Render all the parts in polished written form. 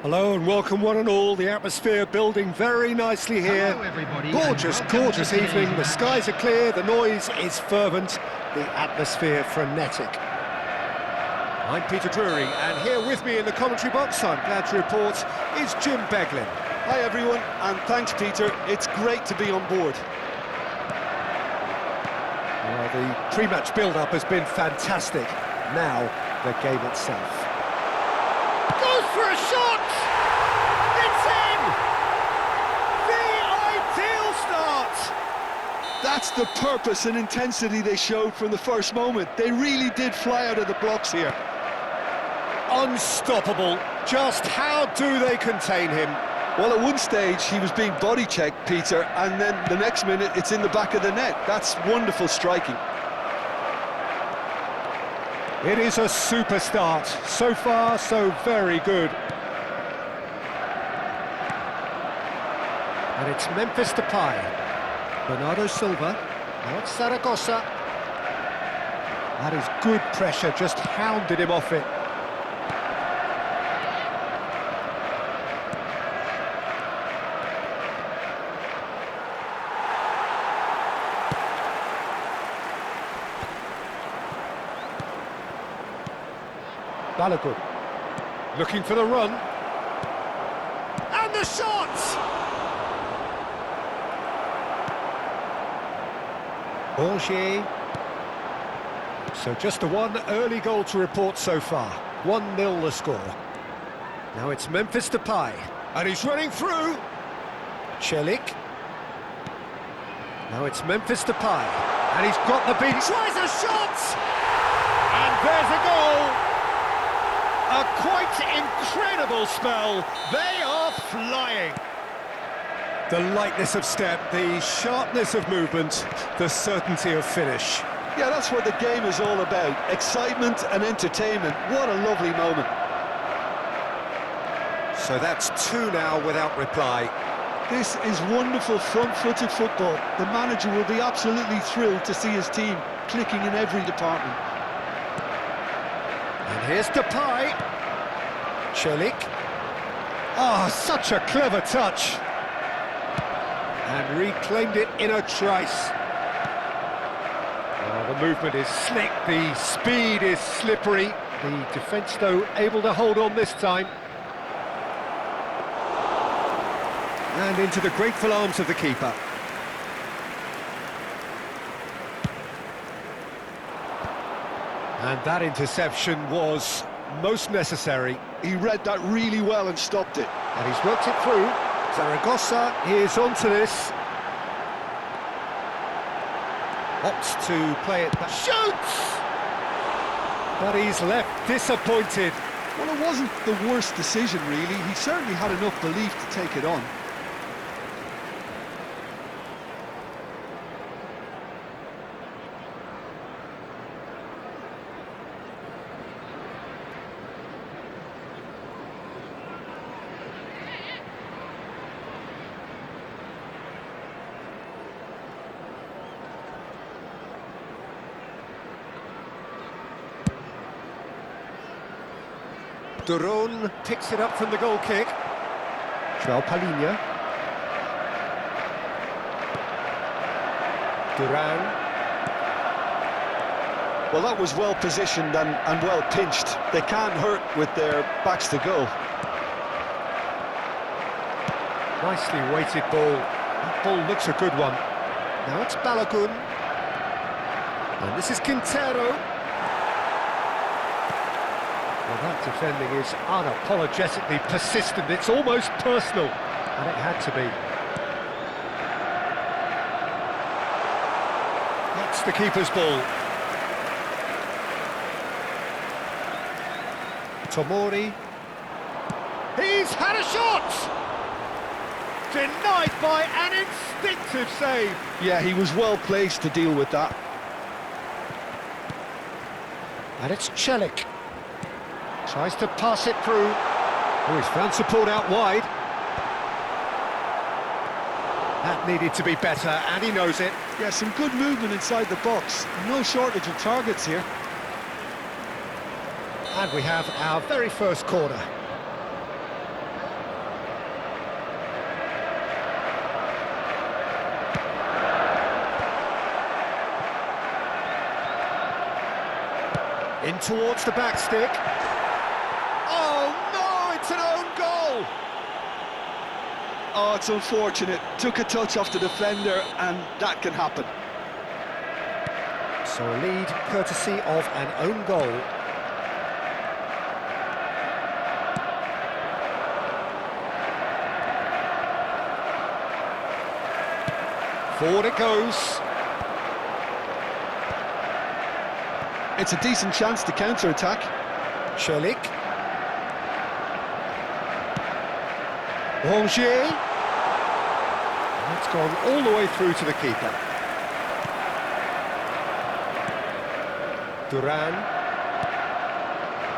Hello and welcome one and all. The atmosphere building very nicely here. Hello everybody. Gorgeous, gorgeous evening. The skies are clear, the noise is fervent, the atmosphere frenetic. I'm Peter Drury, and here with me in the commentary box, I'm glad to report, is Jim Beglin. Hi everyone, and thanks Peter. It's great to be on board. Well, the pre-match build-up has been fantastic. Now, the game itself. Goes for a shot! It's in! The ideal start! That's the purpose and intensity they showed from the first moment. They really did fly out of the blocks here. Unstoppable. Just how do they contain him? Well, at one stage he was being body checked, Peter, and then the next minute it's in the back of the net. That's wonderful striking. It is a super start. So far, so very good. And it's Memphis Depay. Bernardo Silva. Now it's Zaragoza. That is good pressure, just hounded him off it. Balogun, looking for the run, and the shot! Borgier. So just the one early goal to report so far. 1-0 the score. Now it's Memphis Depay, and he's running through. Celik. Now it's Memphis Depay, and he's got the beat. Tries a shot, and there's a goal. A quite incredible spell. They are flying. The lightness of step, the sharpness of movement, the certainty of finish. Yeah, that's what the game is all about. Excitement and entertainment. What a lovely moment. So that's 2 now without reply. This is wonderful front-footed football. The manager will be absolutely thrilled to see his team clicking in every department. And here's Depay. Celik. Oh, such a clever touch. And reclaimed it in a trice. Oh, the movement is slick, the speed is slippery. The defence, though, able to hold on this time. And into the grateful arms of the keeper. And that interception was most necessary. He read that really well and stopped it. And he's worked it through. Zaragoza is onto this. Opts to play it back. Shoots! But he's left disappointed. Well, it wasn't the worst decision, really. He certainly had enough belief to take it on. Duron picks it up from the goal kick. João Palhinha. Duran. Well, that was well positioned and well pinched. They can't hurt with their backs to goal. Nicely weighted ball. That ball looks a good one. Now it's Balogun. And this is Quintero. Well, that defending is unapologetically persistent. It's almost personal, and it had to be. That's the keeper's ball. Tomori. He's had a shot! Denied by an instinctive save. Yeah, he was well placed to deal with that. And it's Celik. Tries to pass it through. Oh, he's found support out wide. That needed to be better, and he knows it. Yeah, some good movement inside the box. No shortage of targets here. And we have our very first corner. In towards the back stick. Oh no, it's an own goal! Oh, it's unfortunate. Took a touch off the defender, and that can happen. So a lead courtesy of an own goal. Forward it goes. It's a decent chance to counter-attack. Chelik. Rongier. That's gone all the way through to the keeper. Duran.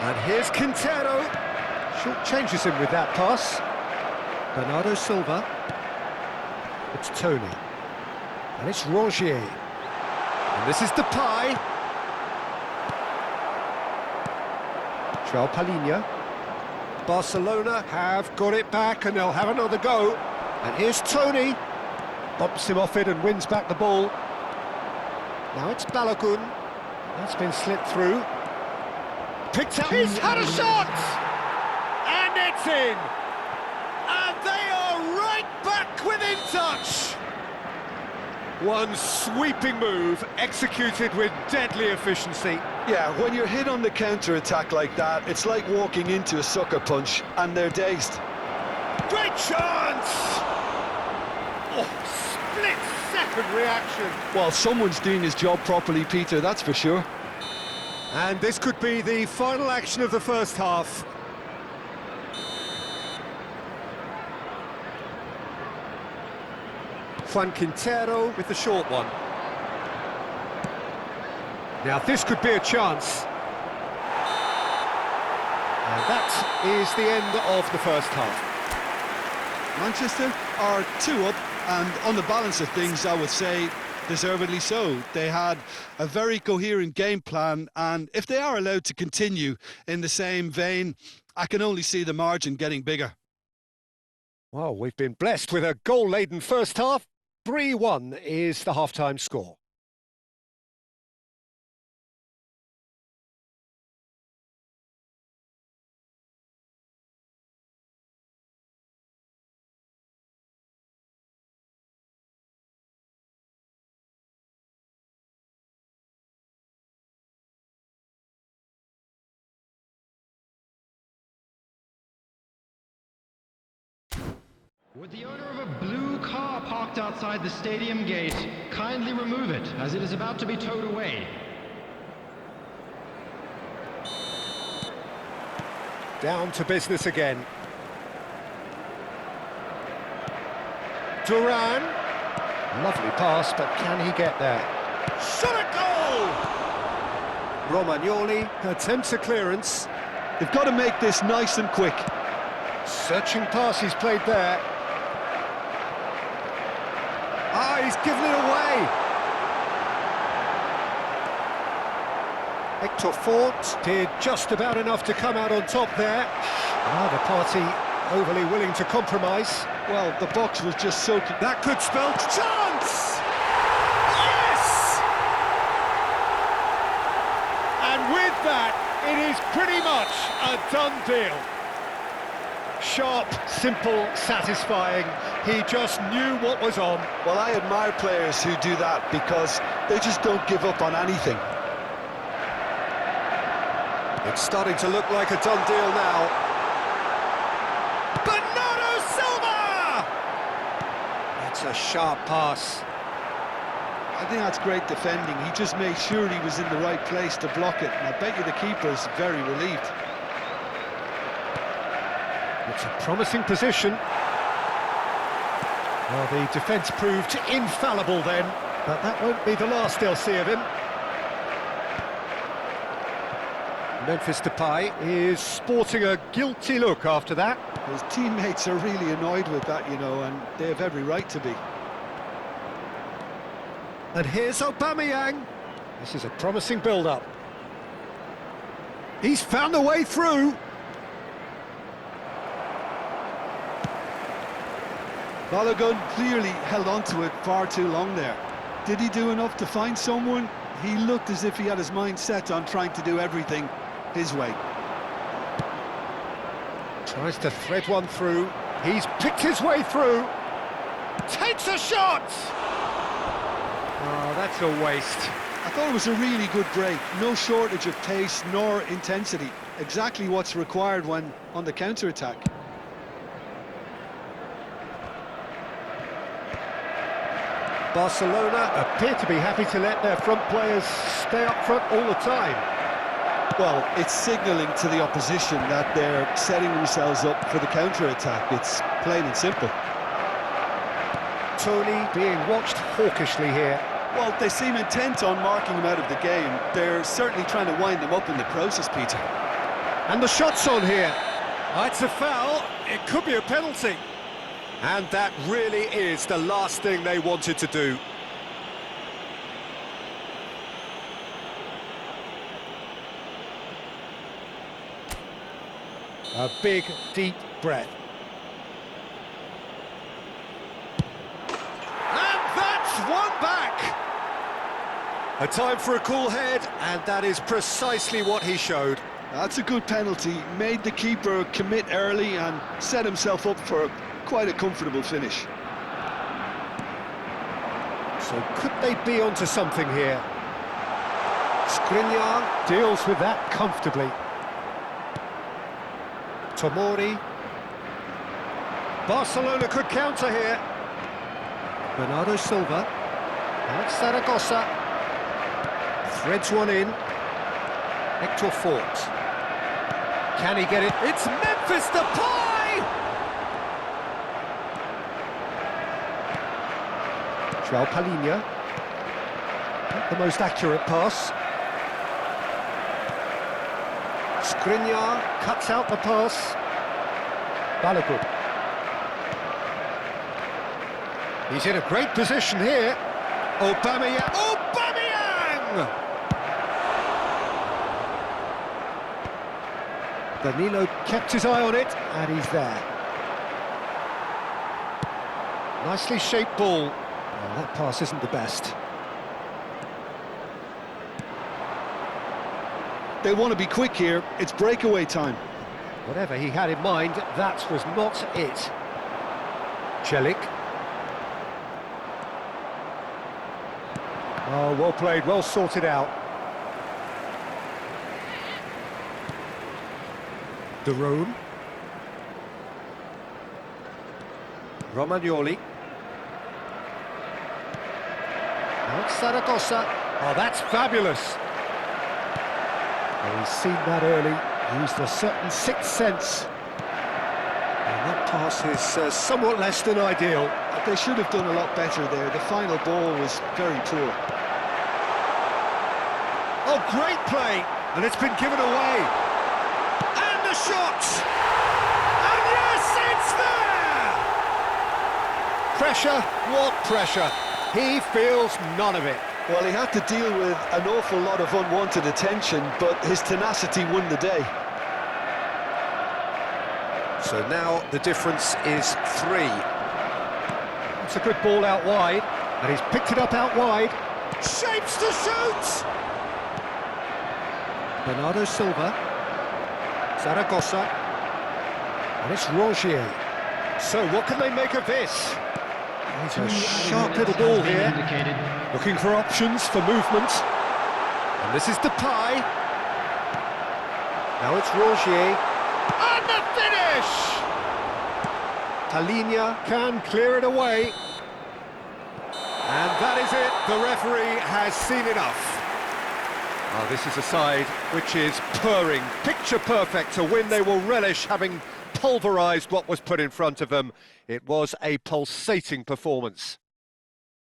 And here's Quintero. Short changes him with that pass. Bernardo Silva. It's Tony. And it's Rongier. And this is Depay. João Palhinha. Barcelona have got it back and they'll have another go. And here's Tony. Bumps him off it and wins back the ball. Now it's Balogun. That's been slipped through. Picked up. He's had a shot! And it's in! And they are right back within touch! One sweeping move, executed with deadly efficiency. Yeah, when you're hit on the counter-attack like that, it's like walking into a sucker punch, and they're dazed. Great chance! Oh, split-second reaction. Well, someone's doing his job properly, Peter, that's for sure. And this could be the final action of the first half. Juan Quintero with the short one. Now this could be a chance. And that is the end of the first half. Manchester are 2 up, and on the balance of things, I would say deservedly so. They had a very coherent game plan, and if they are allowed to continue in the same vein, I can only see the margin getting bigger. Well, we've been blessed with a goal-laden first half. 3-1 is the half-time score. Would the owner of a blue car parked outside the stadium gate kindly remove it, as it is about to be towed away? Down to business again. Duran. Lovely pass, but can he get there? Shot at goal! Romagnoli attempts a clearance. They've got to make this nice and quick. Searching pass he's played there. Ah, he's given it away. Hector Fort did just about enough to come out on top there. Neither party overly willing to compromise. Well, the box was just so... That could spell chance! Yes! And with that, it is pretty much a done deal. Sharp, simple, satisfying. He just knew what was on. Well, I admire players who do that because they just don't give up on anything. It's starting to look like a done deal now. Bernardo Silva! That's a sharp pass. I think that's great defending. He just made sure he was in the right place to block it. And I bet you the keeper's very relieved. It's a promising position. Well, the defence proved infallible then, but that won't be the last they'll see of him. Memphis Depay is sporting a guilty look after that. His teammates are really annoyed with that, you know, and they have every right to be. And here's Aubameyang. This is a promising build-up. He's found a way through. Balogun clearly held on to it far too long there. Did he do enough to find someone? He looked as if he had his mind set on trying to do everything his way. Tries to thread one through. He's picked his way through. Takes a shot! Oh, that's a waste. I thought it was a really good break. No shortage of pace nor intensity. Exactly what's required when on the counter-attack. Barcelona appear to be happy to let their front players stay up front all the time. Well, it's signalling to the opposition that they're setting themselves up for the counter-attack. It's plain and simple. Tony being watched hawkishly here. Well, they seem intent on marking him out of the game. They're certainly trying to wind them up in the process, Peter. And the shot's on here. It's a foul. It could be a penalty. And that really is the last thing they wanted to do. A big, deep breath. And that's one back! A time for a cool head, and that is precisely what he showed. That's a good penalty. Made the keeper commit early and set himself up for quite a comfortable finish. So could they be onto something here? Skriniar deals with that comfortably. Tomori. Barcelona could counter here. Bernardo Silva. Alex Zaragoza. Threads one in. Hector Fort. Can he get it? It's Memphis Depay! João Palhinha. Not the most accurate pass. Skriniar cuts out the pass. Balogun. He's in a great position here. Aubameyang. Aubameyang! Danilo kept his eye on it, and he's there. Nicely shaped ball. Oh, that pass isn't the best. They want to be quick here. It's breakaway time. Whatever he had in mind, that was not it. Celik. Oh, well played, well sorted out. De Roon. Romagnoli. Alex Zaragoza. Oh, that's fabulous. Well, he's seen that early, used a certain sixth sense. And that pass is somewhat less than ideal. They should have done a lot better there. The final ball was very poor. Oh, great play! And it's been given away. And the shot! And yes, it's there! Pressure, what pressure? He feels none of it. Well, he had to deal with an awful lot of unwanted attention, but his tenacity won the day. So now the difference is 3. It's a good ball out wide, and he's picked it up out wide. Shapes to shoot! Bernardo Silva. Zaragoza. And it's Rongier. So what can they make of this? It's a sharp little ball here. Looking for options for movement. And this is Depay. Now it's Rongier. And the finish! Palhinha can clear it away. And that is it. The referee has seen enough. Oh, this is a side which is purring, picture perfect to win. They will relish having pulverised what was put in front of them. It was a pulsating performance.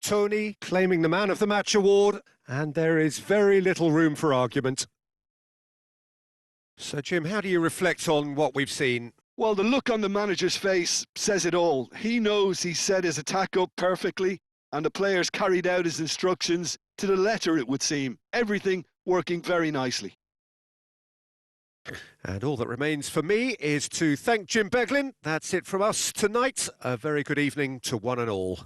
Tony claiming the Man of the Match award, and there is very little room for argument. So, Jim, how do you reflect on what we've seen? Well, the look on the manager's face says it all. He knows he set his attack up perfectly, and the players carried out his instructions to the letter, it would seem. Everything working very nicely. And all that remains for me is to thank Jim Beglin. That's it from us tonight. A very good evening to one and all.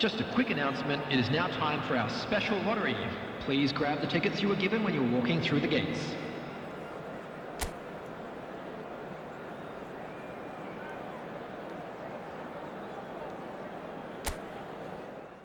Just a quick announcement, it is now time for our special lottery. Please grab the tickets you were given when you were walking through the gates.